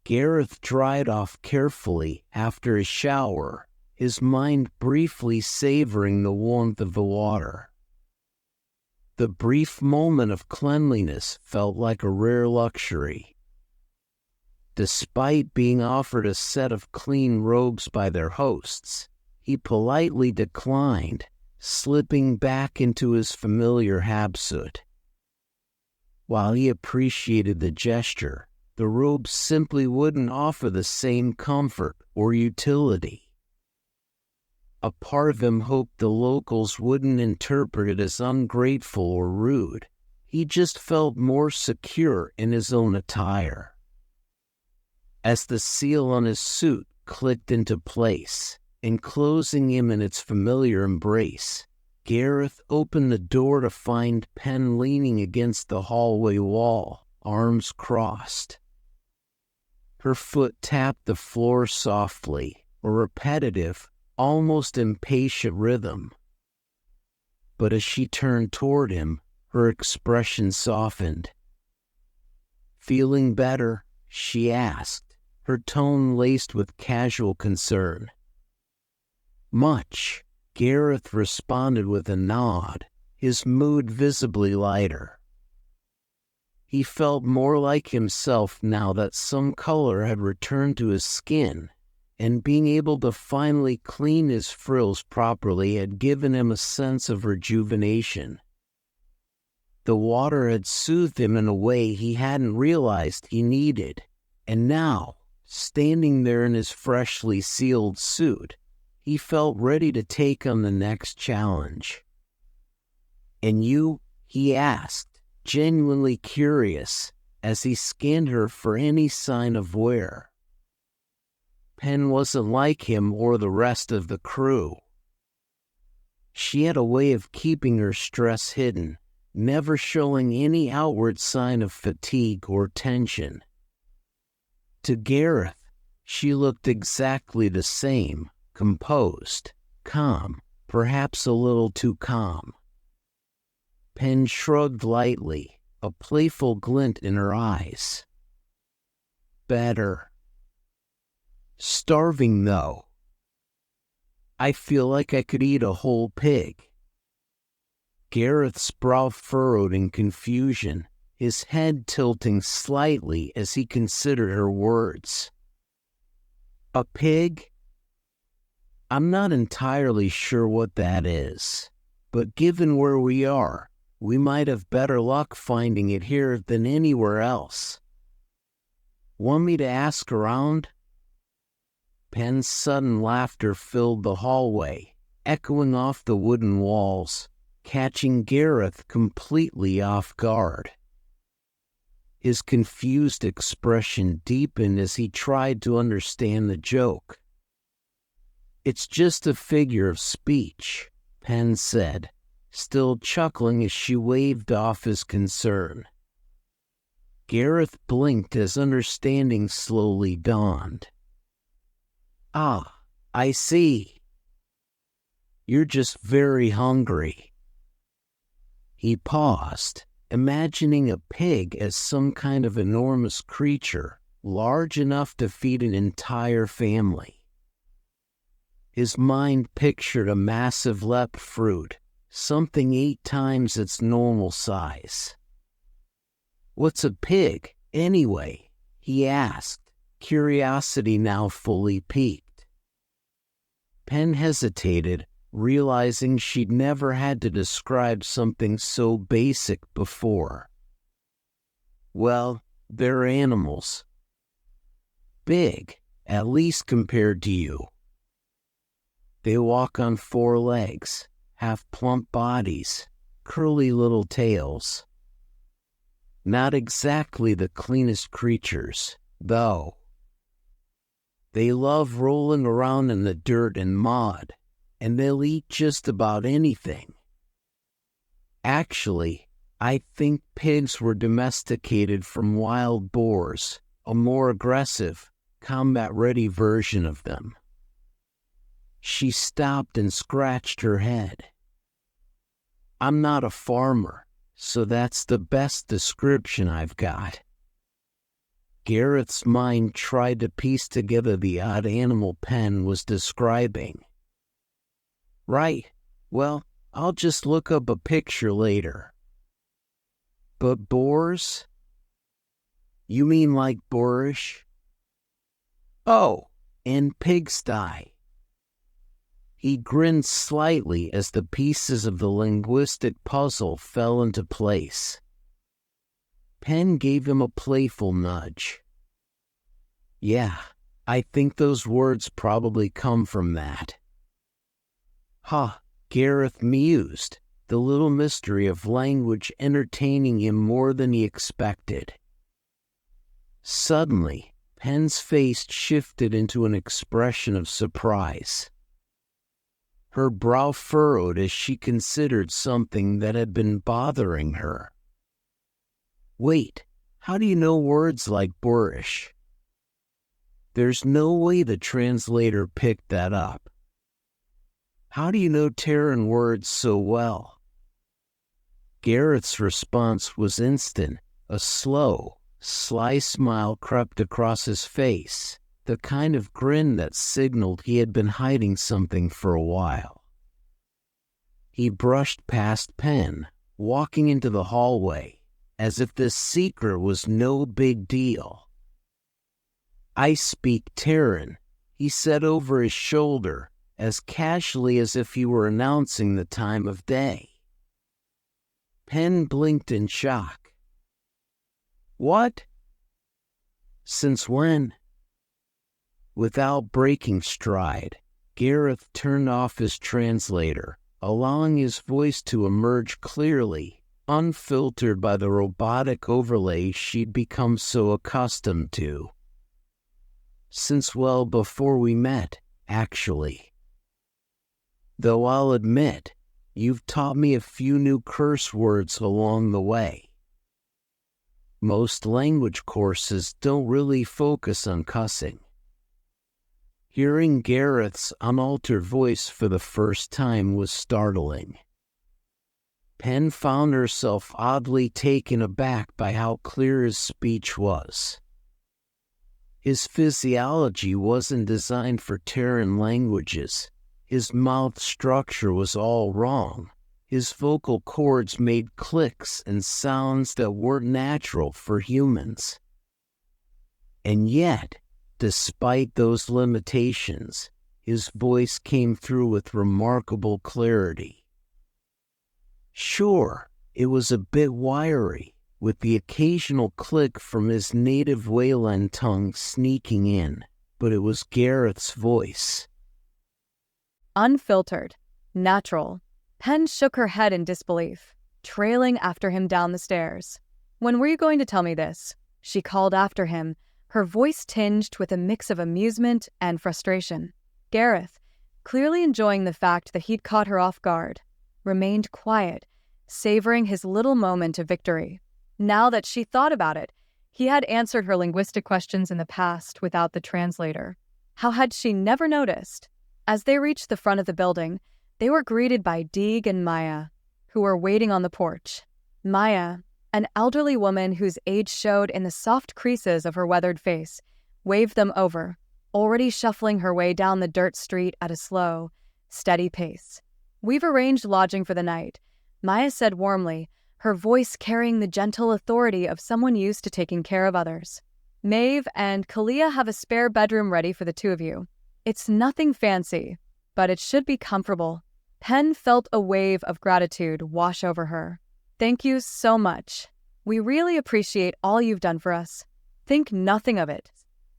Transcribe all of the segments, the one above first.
Gareth dried off carefully after his shower, his mind briefly savoring the warmth of the water. The brief moment of cleanliness felt like a rare luxury. Despite being offered a set of clean robes by their hosts, he politely declined, slipping back into his familiar habsuit. While he appreciated the gesture, the robes simply wouldn't offer the same comfort or utility. A part of him hoped the locals wouldn't interpret it as ungrateful or rude. He just felt more secure in his own attire. As the seal on his suit clicked into place, enclosing him in its familiar embrace, Gareth opened the door to find Pen leaning against the hallway wall, arms crossed. Her foot tapped the floor softly, a repetitive, almost impatient rhythm. But as she turned toward him, her expression softened. "Feeling better?" she asked, her tone laced with casual concern. "Much," Gareth responded with a nod, his mood visibly lighter. He felt more like himself now that some color had returned to his skin, and being able to finally clean his frills properly had given him a sense of rejuvenation. The water had soothed him in a way he hadn't realized he needed, and now, standing there in his freshly sealed suit, he felt ready to take on the next challenge. "And you?" he asked, genuinely curious, as he scanned her for any sign of wear. Pen wasn't like him or the rest of the crew. She had a way of keeping her stress hidden, never showing any outward sign of fatigue or tension. To Gareth, she looked exactly the same, composed, calm, perhaps a little too calm. Pen shrugged lightly, a playful glint in her eyes. "Better. Starving, though. I feel like I could eat a whole pig." Gareth's brow furrowed in confusion, his head tilting slightly as he considered her words. "A pig? I'm not entirely sure what that is, but given where we are, we might have better luck finding it here than anywhere else. Want me to ask around?" Pen's sudden laughter filled the hallway, echoing off the wooden walls, catching Gareth completely off guard. His confused expression deepened as he tried to understand the joke. "It's just a figure of speech," Pen said, still chuckling as she waved off his concern. Gareth blinked as understanding slowly dawned. "Ah, I see. You're just very hungry." He paused, imagining a pig as some kind of enormous creature, large enough to feed an entire family. His mind pictured a massive lep fruit, something 8 times its normal size. "What's a pig, anyway?" he asked, curiosity now fully piqued. Pen hesitated, realizing she'd never had to describe something so basic before. "Well, they're animals. Big, at least compared to you. They walk on 4 legs, have plump bodies, curly little tails. Not exactly the cleanest creatures, though. They love rolling around in the dirt and mud, and they'll eat just about anything. Actually, I think pigs were domesticated from wild boars, a more aggressive, combat-ready version of them." She stopped and scratched her head. "I'm not a farmer, so that's the best description I've got." Gareth's mind tried to piece together the odd animal Penn was describing. Right, well, I'll just look up a picture later. But boars? You mean like boorish? Oh, and pigsty. He grinned slightly as the pieces of the linguistic puzzle fell into place. Penn gave him a playful nudge. Yeah, I think those words probably come from that. Huh, Gareth mused, the little mystery of language entertaining him more than he expected. Suddenly, Penn's face shifted into an expression of surprise. Her brow furrowed as she considered something that had been bothering her. Wait, how do you know words like boorish? There's no way the translator picked that up. How do you know Terran words so well? Gareth's response was instant. A slow, sly smile crept across his face, the kind of grin that signaled he had been hiding something for a while. He brushed past Penn, walking into the hallway, as if this secret was no big deal. I speak Terran, he said over his shoulder, as casually as if he were announcing the time of day. Penn blinked in shock. What? Since when? Without breaking stride, Gareth turned off his translator, allowing his voice to emerge clearly, unfiltered by the robotic overlay she'd become so accustomed to. Since well before we met, actually. Though I'll admit, you've taught me a few new curse words along the way. Most language courses don't really focus on cussing. Hearing Gareth's unaltered voice for the first time was startling. Penn found herself oddly taken aback by how clear his speech was. His physiology wasn't designed for Terran languages. His mouth structure was all wrong. His vocal cords made clicks and sounds that weren't natural for humans. And yet, despite those limitations, his voice came through with remarkable clarity. Sure, it was a bit wiry, with the occasional click from his native Wayland tongue sneaking in, but it was Gareth's voice. Unfiltered, natural. Penn shook her head in disbelief, trailing after him down the stairs. When were you going to tell me this? She called after him, her voice tinged with a mix of amusement and frustration. Gareth, clearly enjoying the fact that he'd caught her off guard, remained quiet, savoring his little moment of victory. Now that she thought about it, he had answered her linguistic questions in the past without the translator. How had she never noticed? As they reached the front of the building, they were greeted by Deeg and Maya, who were waiting on the porch. Maya, an elderly woman whose age showed in the soft creases of her weathered face, waved them over, already shuffling her way down the dirt street at a slow, steady pace. We've arranged lodging for the night, Maya said warmly, her voice carrying the gentle authority of someone used to taking care of others. Maeve and Kalia have a spare bedroom ready for the two of you. It's nothing fancy, but it should be comfortable. Penn felt a wave of gratitude wash over her. Thank you so much. We really appreciate all you've done for us. Think nothing of it,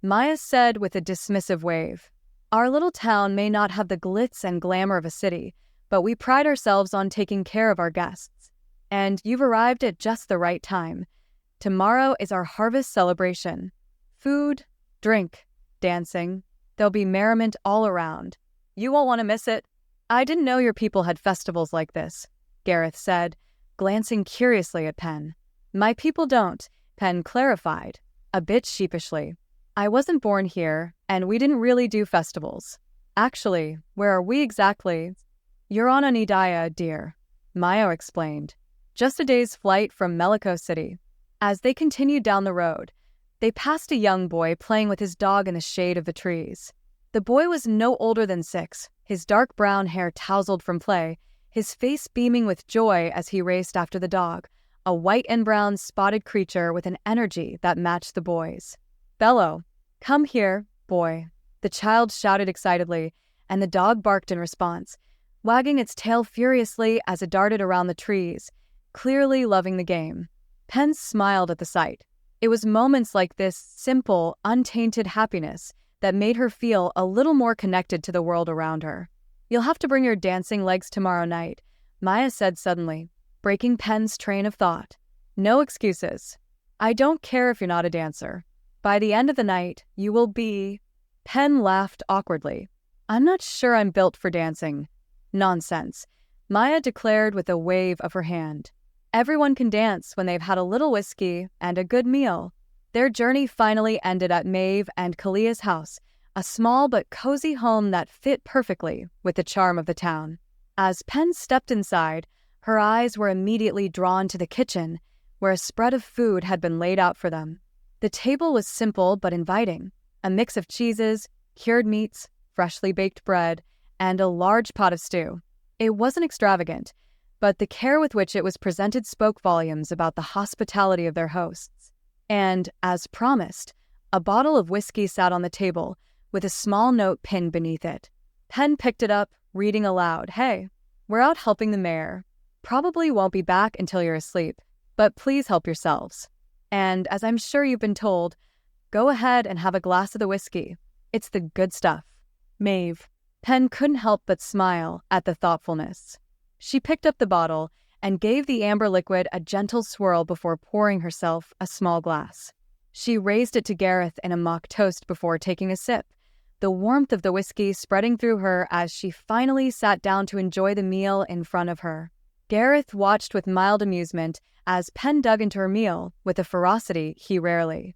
Maya said with a dismissive wave. Our little town may not have the glitz and glamour of a city, but we pride ourselves on taking care of our guests. And you've arrived at just the right time. Tomorrow is our harvest celebration. Food, drink, dancing. There'll be merriment all around. You won't want to miss it. I didn't know your people had festivals like this, Gareth said, glancing curiously at Penn. My people don't, Penn clarified, a bit sheepishly. I wasn't born here, and we didn't really do festivals. Actually, where are we exactly? You're on Anidaya, dear, Maya explained. Just a day's flight from Meliko City. As they continued down the road, They passed a young boy playing with his dog in the shade of the trees. The boy was no older than 6, his dark brown hair tousled from play, his face beaming with joy as he raced after the dog, a white and brown spotted creature with an energy that matched the boy's. "Bello, come here, boy," the child shouted excitedly, and the dog barked in response, wagging its tail furiously as it darted around the trees, clearly loving the game. Penn smiled at the sight. It was moments like this simple, untainted happiness that made her feel a little more connected to the world around her. "You'll have to bring your dancing legs tomorrow night," Maya said suddenly, breaking Penn's train of thought. "No excuses. I don't care if you're not a dancer. By the end of the night, you will be—" Penn laughed awkwardly. "I'm not sure I'm built for dancing." "Nonsense," Maya declared with a wave of her hand. "Everyone can dance when they've had a little whiskey and a good meal." Their journey finally ended at Maeve and Kalia's house, a small but cozy home that fit perfectly with the charm of the town. As Penn stepped inside, her eyes were immediately drawn to the kitchen, where a spread of food had been laid out for them. The table was simple but inviting, a mix of cheeses, cured meats, freshly baked bread, and a large pot of stew. It wasn't extravagant, but the care with which it was presented spoke volumes about the hospitality of their hosts. And, as promised, a bottle of whiskey sat on the table, with a small note pinned beneath it. Penn picked it up, reading aloud, "Hey, we're out helping the mayor. Probably won't be back until you're asleep, but please help yourselves. And, as I'm sure you've been told, go ahead and have a glass of the whiskey. It's the good stuff." Maeve. Penn couldn't help but smile at the thoughtfulness. She picked up the bottle and gave the amber liquid a gentle swirl before pouring herself a small glass. She raised it to Gareth in a mock toast before taking a sip, the warmth of the whiskey spreading through her as she finally sat down to enjoy the meal in front of her. Gareth watched with mild amusement as Penn dug into her meal with a ferocity he rarely